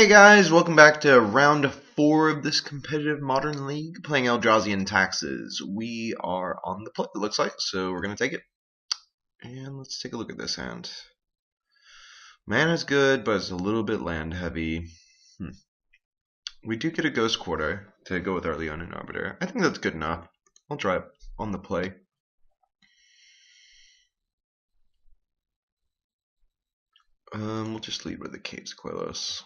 Hey guys, welcome back to round 4 of this competitive modern league, playing Eldrazi and Taxes. We are on the play, it looks like, so we're going to take it. And let's take a look at this hand. Mana's good, but it's a little bit land heavy. We do get a Ghost Quarter to go with our Leonin Arbiter. I think that's good enough. I'll try it on the play. We'll just lead with the Caves Quellos.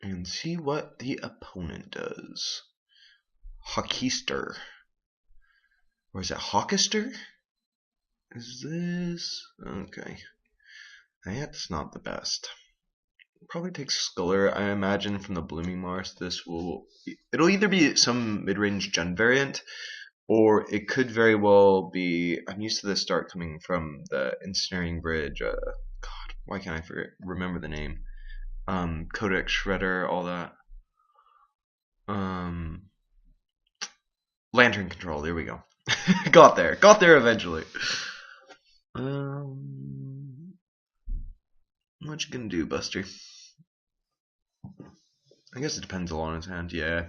And see what the opponent does. Hawkister. Or is it Hawkister? Is this... okay. That's not the best. Probably take Sculler, I imagine, from the Blooming Mars. It'll either be some mid-range Jund variant, or it could very well be... I'm used to this start coming from the Ensnaring Bridge. God, why can't I remember the name? Codex Shredder, all that. Lantern Control, there we go. Got there eventually. What you gonna do, Buster? I guess it depends a lot on his hand, yeah.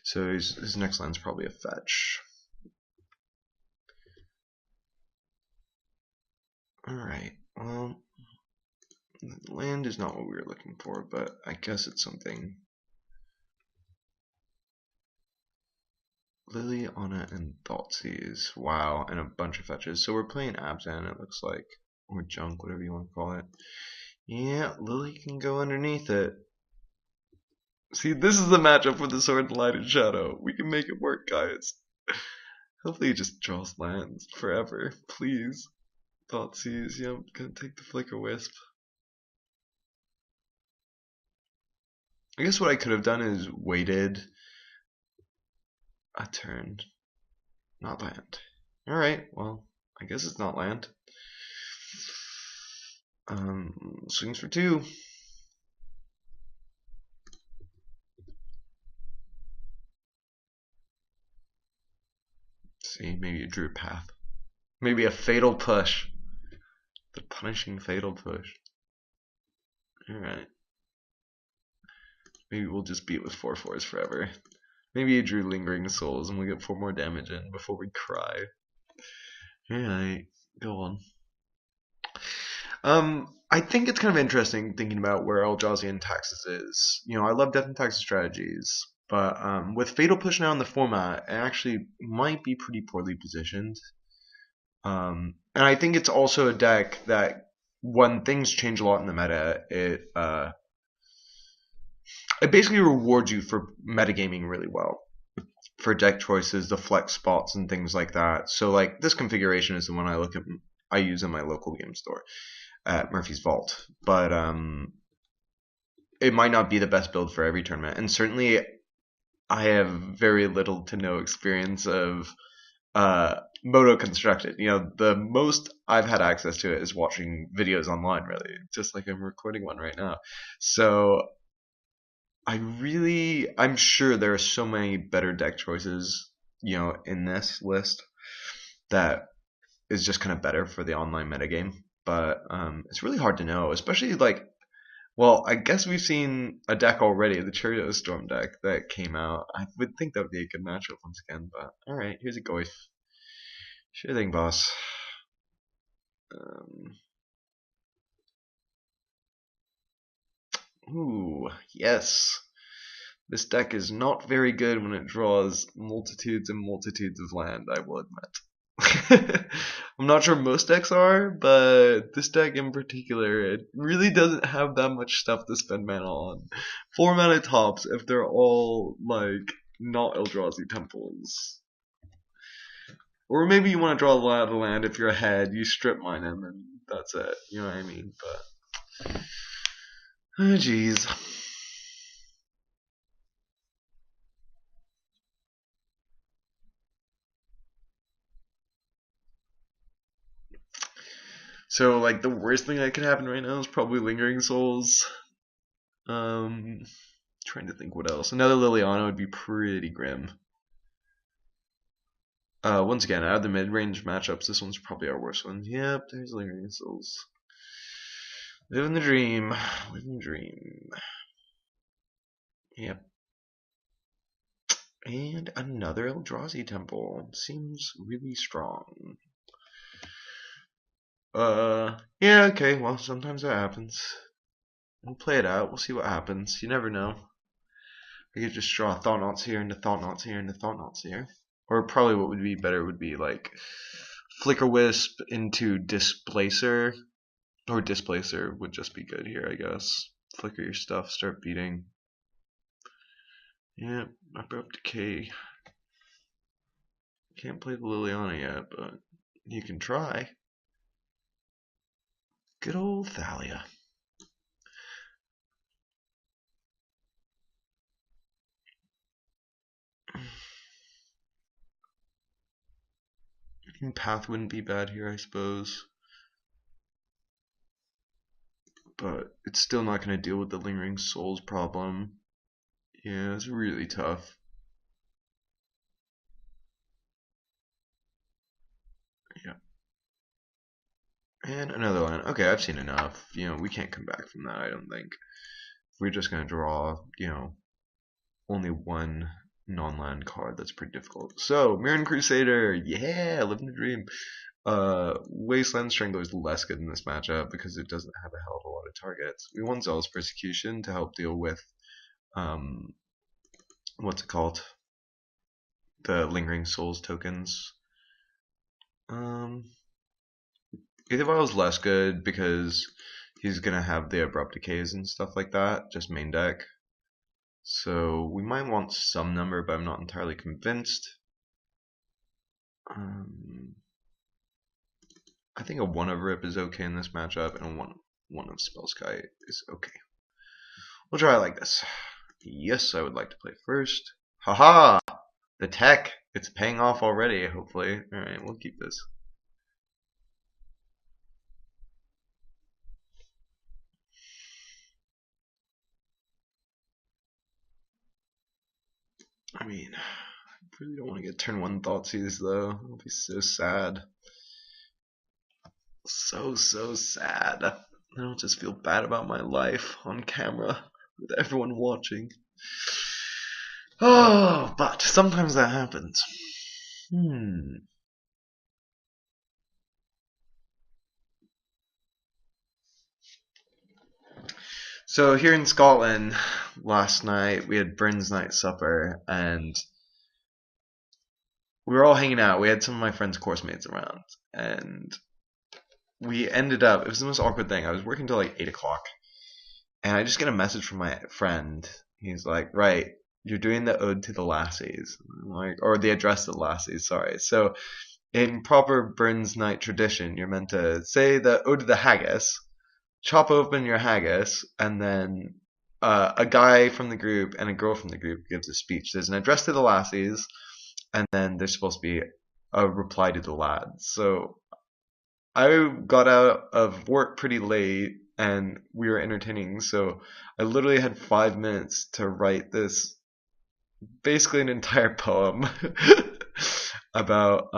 So his next line's probably a fetch. Alright, well, land is not what we were looking for, but I guess it's something. Lily, Anna, and Thoughtseize. Wow, and a bunch of fetches. So we're playing Abzan, it looks like. Or Junk, whatever you want to call it. Yeah, Lily can go underneath it. See, this is the matchup with the Sword and Light and Shadow. We can make it work, guys. Hopefully he just draws lands forever. Please. Thoughtseize, yep, gonna take the Flicker Wisp. I guess what I could have done is waited a turn. Not land. Alright, well, I guess it's not land. Swings for 2. See, maybe a Druid Path. Maybe a Fatal Push. The punishing Fatal Push. Alright. Maybe we'll just beat with 4/4s forever. Maybe he drew Lingering Souls and we get 4 more damage in before we cry. Alright, go on. I think it's kind of interesting thinking about where Eldrazi and Taxes is. You know, I love Death and Taxes strategies, but with Fatal Push now in the format, it actually might be pretty poorly positioned. And I think it's also a deck that, when things change a lot in the meta, it basically rewards you for metagaming really well. For deck choices, the flex spots and things like that. So like this configuration is the one I use in my local game store at Murphy's Vault. But it might not be the best build for every tournament. And certainly I have very little to no experience of Moto Constructed. You know, the most I've had access to it is watching videos online, really, just like I'm recording one right now. So I'm sure there are so many better deck choices, you know, in this list that is just kind of better for the online metagame. But it's really hard to know, especially like, well, I guess we've seen a deck already, the Cheerios Storm deck that came out. I would think that would be a good matchup once again, but alright, here's a Goyf. Sure thing, boss. Ooh, yes. This deck is not very good when it draws multitudes and multitudes of land, I will admit. I'm not sure most decks are, but this deck in particular, it really doesn't have that much stuff to spend mana on. 4 mana tops if they're all, like, not Eldrazi temples. Or maybe you want to draw a lot of land if you're ahead, you strip mine him, and that's it. You know what I mean? But, oh jeez. So, like, the worst thing that could happen right now is probably Lingering Souls. Trying to think what else. Another Liliana would be pretty grim. Once again, out of the mid-range matchups, this one's probably our worst one. Yep, there's Lingering Souls. Living the dream. Living the dream. Yep. And another Eldrazi temple. Seems really strong. Yeah, okay, well, sometimes that happens. We'll play it out. We'll see what happens. You never know. I could just draw thought knots here into thought knots here into thought knots here. Or probably what would be better would be like Flicker Wisp into Displacer. Or Displacer would just be good here, I guess. Flicker your stuff, start beating. Yeah, Abrupt Decay. Can't play the Liliana yet, but you can try. Good old Thalia. Path wouldn't be bad here, I suppose. But it's still not going to deal with the Lingering Souls problem. Yeah, it's really tough. Yeah. And another land. Okay, I've seen enough. You know, we can't come back from that, I don't think. If we're just going to draw, you know, only one non-land card, that's pretty difficult. So, Mirren Crusader, yeah, living the dream. Wasteland Strangler is less good in this matchup because it doesn't have a hell of a lot of targets. We want Zealous Persecution to help deal with, what's it called? The Lingering Souls tokens. Aethervile's less good because he's gonna have the Abrupt Decays and stuff like that, just main deck. So we might want some number, but I'm not entirely convinced. I think a 1 of Rip is okay in this matchup, and a 1 of Spellsky is okay. We'll try it like this. Yes, I would like to play first. Haha! The tech! It's paying off already, hopefully. Alright, we'll keep this. I mean, I really don't want to get turn 1 Thoughtseize though. It'll be so sad. So sad. I don't just feel bad about my life on camera with everyone watching. Oh, but sometimes that happens. So here in Scotland, last night we had Bryn's night supper, and we were all hanging out. We had some of my friends' course mates around, and we ended up. It was the most awkward thing. I was working till like 8 o'clock, and I just get a message from my friend. He's like, "Right, you're doing the ode to the lassies," like, or the address to the lassies. Sorry. So in proper Burns Night tradition, you're meant to say the ode to the haggis, chop open your haggis, and then a guy from the group and a girl from the group gives a speech. There's an address to the lassies, and then there's supposed to be a reply to the lads. So I got out of work pretty late, and we were entertaining. So I literally had 5 minutes to write this, basically an entire poem about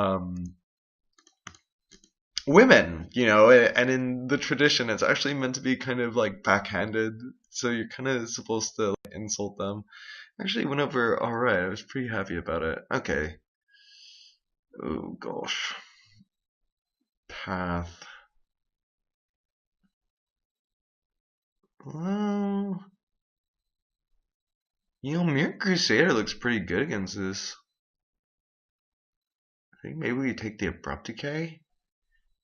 women, you know, and in the tradition, it's actually meant to be kind of like backhanded, so you're kind of supposed to like, insult them. Actually, went over all right. I was pretty happy about it. Okay. Oh gosh. Path. Well, you know, Mirror Crusader looks pretty good against this. I think maybe we take the Abrupt Decay,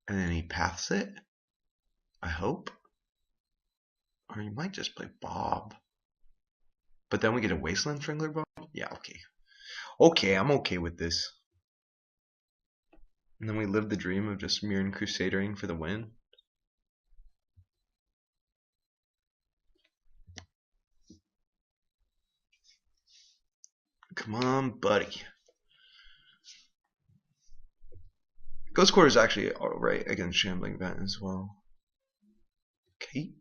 and then he paths it. I hope. Or you might just play Bob. But then we get a Wasteland Strangler Bob? Yeah, okay. Okay, I'm okay with this. And then we live the dream of just Mirren Crusadering for the win. Come on, buddy. Ghost Quarter is actually alright against Shambling Vent as well. Okay.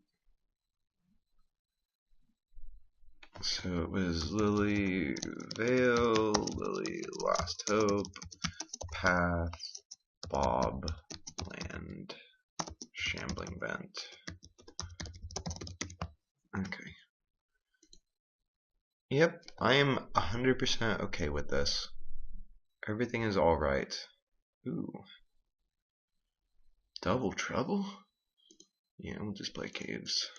So it was Lily Veil, Lily Last Hope, Path, Bob, Land, Shambling Vent. Okay. Yep, I am 100% okay with this. Everything is alright. Ooh. Double trouble? Yeah, we'll just play caves.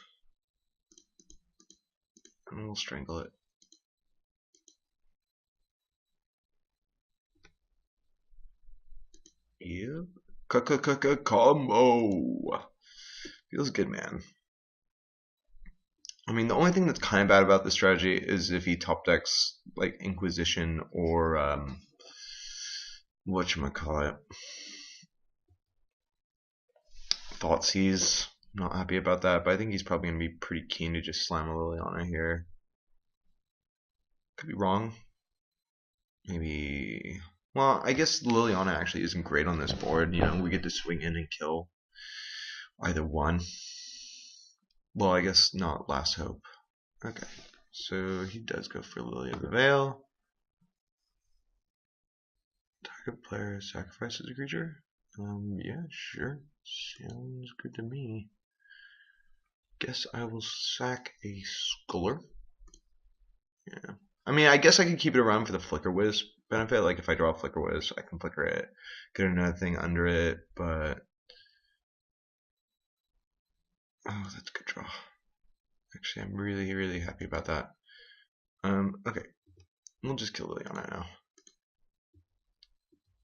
And we'll strangle it. Yep. Combo! Feels good, man. I mean, the only thing that's kind of bad about this strategy is if he top decks like Inquisition or whatchamacallit, Thoughtseize. Not happy about that, but I think he's probably gonna be pretty keen to just slam a Liliana here. Could be wrong. Maybe. Well, I guess Liliana actually isn't great on this board. You know, we get to swing in and kill either one. Well, I guess not Last Hope. Okay, so he does go for Lily of the Veil. Target player sacrifices a creature? Yeah, sure. Sounds good to me. Guess I will sack a Sculler. Yeah. I mean, I guess I can keep it around for the Flicker Wiz benefit. Like, if I draw Flicker Wiz, I can flicker it, get another thing under it, but. Oh, that's a good draw. Actually, I'm really, really happy about that. Okay. We'll just kill Liliana now.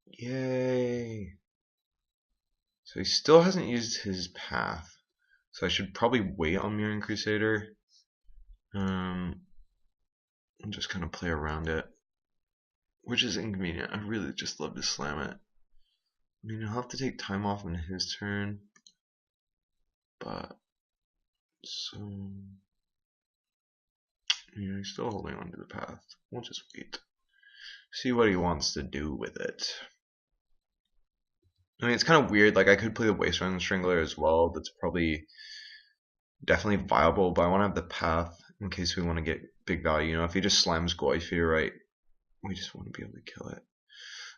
Yay! So he still hasn't used his path. So I should probably wait on Mirran Crusader. And just kind of play around it. Which is inconvenient. I really just love to slam it. I mean, he'll have to take time off in his turn. But, so. You know, he's still holding on to the path. We'll just wait. See what he wants to do with it. I mean, it's kind of weird. Like, I could play the Wasteland Strangler as well. That's probably definitely viable, but I want to have the path in case we want to get big value. You know, if he just slams Goyfir, right, we just want to be able to kill it.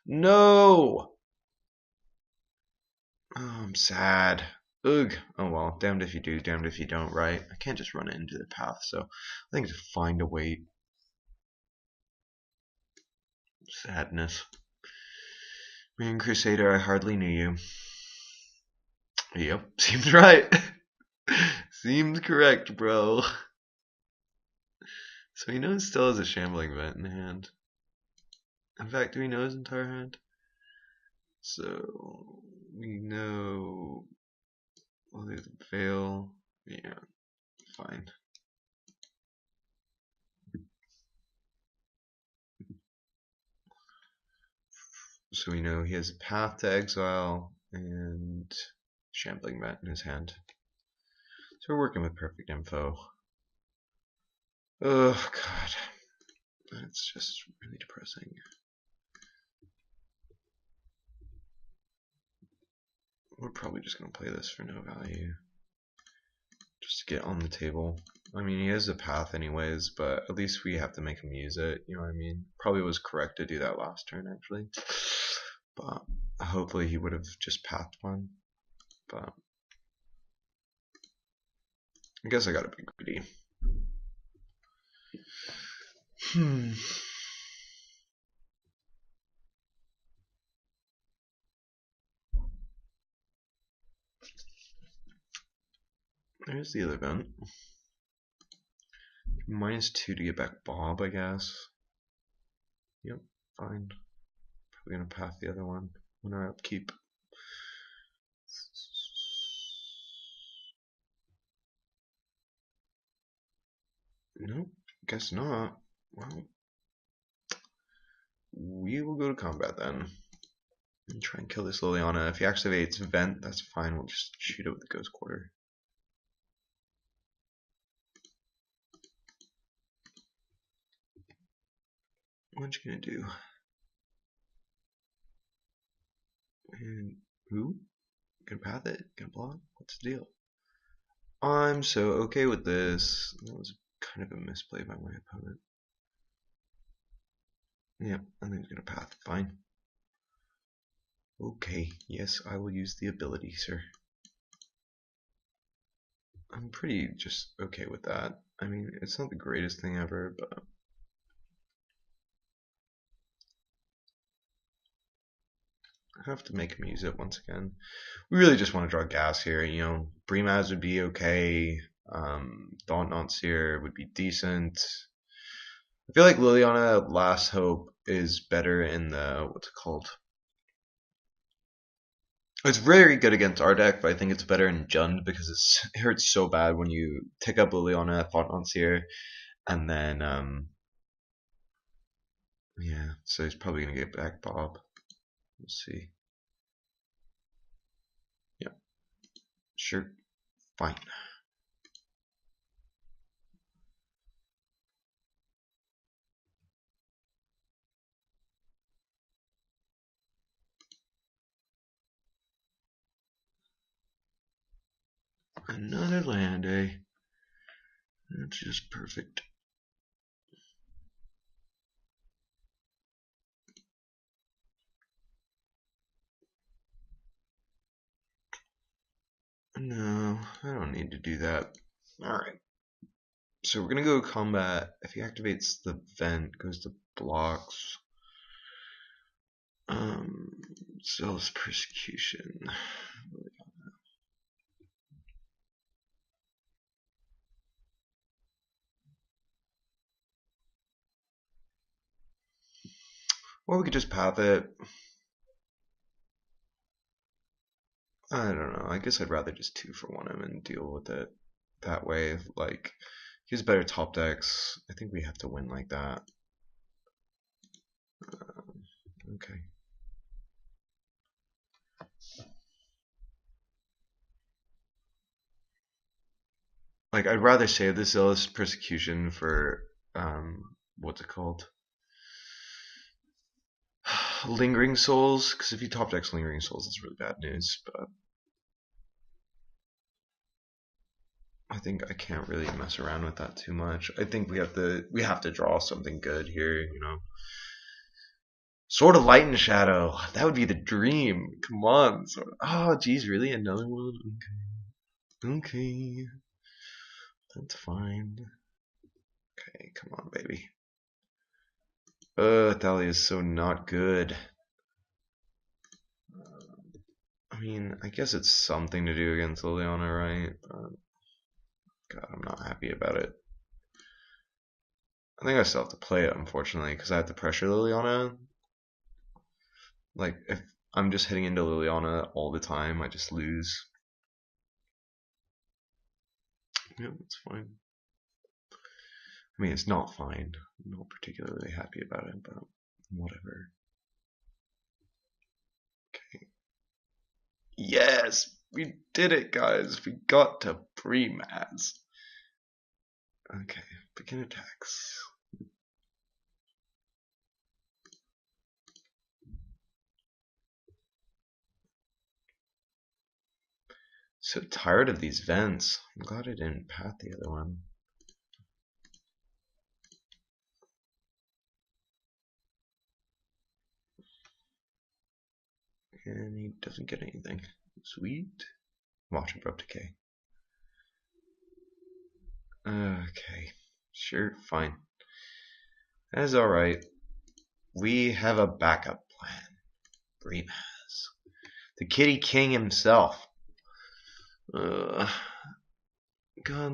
No! Oh, I'm sad. Ugh. Oh well, damned if you do, damned if you don't, right? I can't just run it into the path, so I think it's fine to wait. Sadness. Man, Crusader, I hardly knew you. Yep, seems right. Seems correct, bro. So he knows still has a Shambling Vent in hand. In fact, do we know his entire hand? So we know. Well, there's a Veil. Yeah, fine. So we know he has a Path to Exile and Shambling Vent in his hand. So we're working with perfect info. Oh god. That's just really depressing. We're probably just gonna play this for no value. Just to get on the table. I mean, he has a path anyways, but at least we have to make him use it, you know what I mean? Probably was correct to do that last turn, actually. But hopefully he would have just pathed one. But I guess I gotta be greedy. There's the other event. -2 to get back Bob, I guess. Yep, fine. Probably gonna path the other one on our upkeep. Nope, guess not. Well, we will go to combat then. And try and kill this Liliana. If he activates Vent, that's fine. We'll just shoot it with the Ghost Quarter. What you gonna do? And who? Gonna path it? Gonna block? What's the deal? I'm so okay with this. That was kind of a misplay by my opponent. Yep, I think he's gonna path. Fine. Okay, yes, I will use the ability, sir. I'm pretty just okay with that. I mean, it's not the greatest thing ever, but I have to make him use it once again. We really just want to draw gas here. You know, Brimaz would be okay. Daunt Seer would be decent. I feel like Liliana Last Hope is better in the what's it called? It's very good against our deck, but I think it's better in Jund because it hurts so bad when you tick up Liliana, Thought Seer, and then yeah. So he's probably gonna get back Bob. We'll see. Yeah, sure, fine. Another land, eh? That's just perfect. No, I don't need to do that. Alright. So we're gonna go combat. If he activates the vent, goes to blocks. Zealous persecution. Or we could just path it. I don't know. I guess I'd rather just 2-for-1 him and deal with it that way. Like, he has better top decks. I think we have to win like that. Okay. Like, I'd rather save the Zealous Persecution for, what's it called? Lingering Souls, because if you top decks Lingering Souls, it's really bad news, but I think I can't really mess around with that too much. I think we have to draw something good here, you know. Sword of Light and Shadow. That would be the dream. Come on. Oh, geez, really? Another one? Okay. Okay. That's fine. Okay, come on, baby. Thalia is so not good. I mean, I guess it's something to do against Liliana, right? But, God, I'm not happy about it. I think I still have to play it, unfortunately, because I have to pressure Liliana. Like, if I'm just hitting into Liliana all the time, I just lose. Yeah, that's fine. I mean, it's not fine. I'm not particularly happy about it, but whatever. Okay. Yes! We did it, guys! We got to Brimaz. Okay, begin attacks. So tired of these vents. I'm glad I didn't path the other one. And he doesn't get anything. Sweet. Watch abrupt decay. Okay. Sure, fine. That is alright. We have a backup plan. Brimaz. The Kitty King himself. God,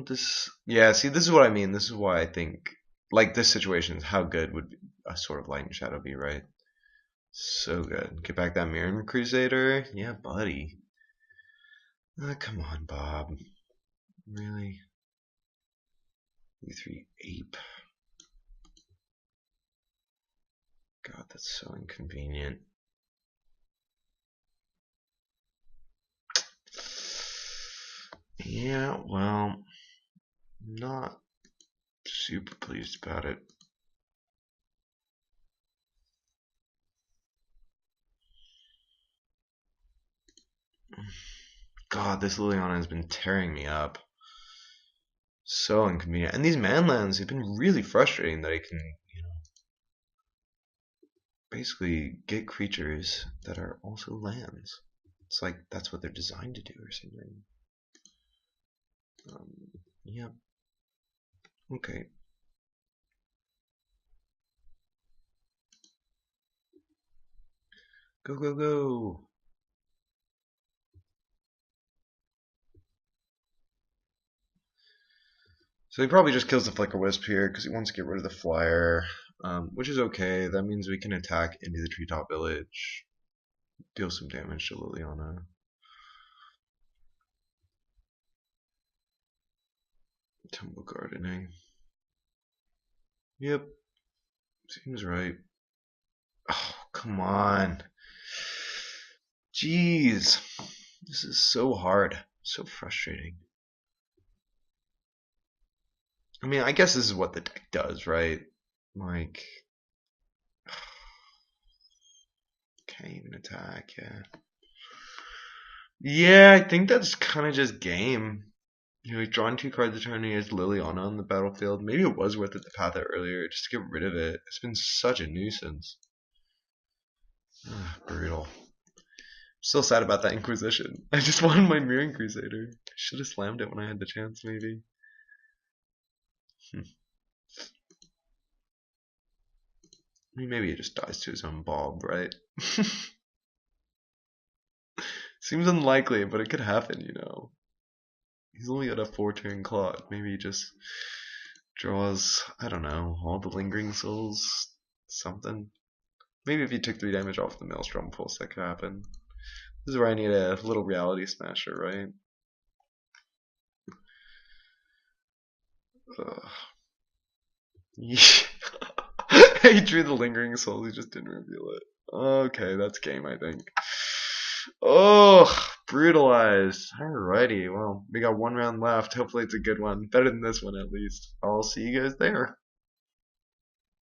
this. Yeah, see, this is what I mean. This is why I think, like, this situation is how good would a Sword of Light and Shadow be, right? So good. Get back that Mirror Crusader? Yeah, buddy. Come on, Bob. Really? U3 Ape. God, that's so inconvenient. Yeah, well, not super pleased about it. God, this Liliana has been tearing me up. So inconvenient. And these manlands have been really frustrating that I can, you know, basically get creatures that are also lands. It's like that's what they're designed to do or something. Yeah. Okay. Go, go, go. So he probably just kills the Flicker Wisp here because he wants to get rid of the flyer, which is okay. That means we can attack into the Treetop Village, deal some damage to Liliana. Temple Gardening. Yep, seems right. Oh, come on. Jeez. This is so hard. So frustrating. I mean, I guess this is what the deck does, right? Like, can't even attack, yeah. Yeah, I think that's kind of just game. You know, he's drawing 2 cards a turn. He has Liliana on the battlefield. Maybe it was worth it to path it earlier just to get rid of it. It's been such a nuisance. Brutal. Still sad about that Inquisition. I just wanted my Mirroring Crusader. I should have slammed it when I had the chance, maybe. I mean, maybe he just dies to his own Bob, right? Seems unlikely, but it could happen, you know. He's only got a 4-turn clock. Maybe he just draws, I don't know, all the Lingering Souls, something. Maybe if he took 3 damage off the Maelstrom Pulse, that could happen. This is where I need a little Reality Smasher, right? He drew the Lingering Souls, he just didn't reveal it. Okay, that's game, I think. Oh, brutalized. Alrighty, well, we got 1 round left. Hopefully it's a good one. Better than this one, at least. I'll see you guys there.